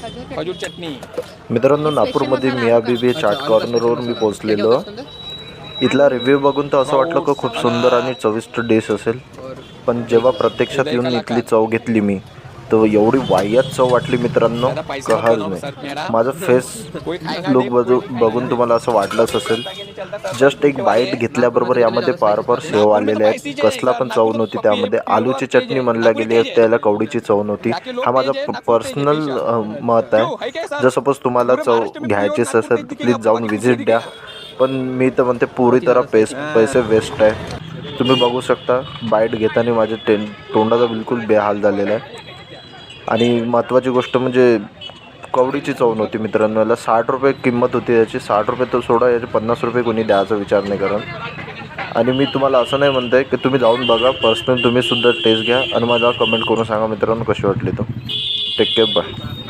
खजूर चटणी. मित्रांनो, नागपूरमध्ये मिया बीबी चाट कॉर्नरवर मी पोहोचलेलो. इथला रिव्ह्यू बघून तर असं वाटलं की खूप सुंदर आणि चविष्ट डिश असेल. पण जेव्हा प्रत्यक्षात येऊन इथली चव घेतली मी, तर एवढी वाह्यात चव वाटली मित्रांनो, कहच नाही. माझं फेस लुक बघून तुम्हाला असं वाटलंच असेल. जस्ट एक बाईट घेतल्याबरोबर यामध्ये पार शेव आलेले आहेत. कसला पण चव नव्हती त्यामध्ये. आलूची चटणी म्हणल्या गेली, त्याला कवडीची चव नव्हती. हा माझा पर्सनल मत आहे. जर सपोज तुम्हाला चव घ्यायचीच असेल तर प्लीज जाऊन व्हिजिट द्या. पण मी तर म्हणते पुरी तरह पैसे वेस्ट आहे. तुम्ही बघू शकता बाईट घेताना माझे तोंडाचा बिलकुल बेहाल झालेला आहे. आणि महत्त्वाची गोष्ट म्हणजे कवडीची चव नव्हती मित्रांनो. याला 60 रुपये किंमत होती याची. 60 रुपये तर सोडा, याचे 50 रुपये कोणी द्यायचा विचार नाही करत. आणि मी तुम्हाला असं नाही म्हणत आहे की तुम्ही जाऊन बघा, पर्सनल तुम्ही सुद्धा टेस्ट घ्या आणि मला कमेंट करून सांगा मित्रांनो कशी वाटली. तो टेक केअर, बाय.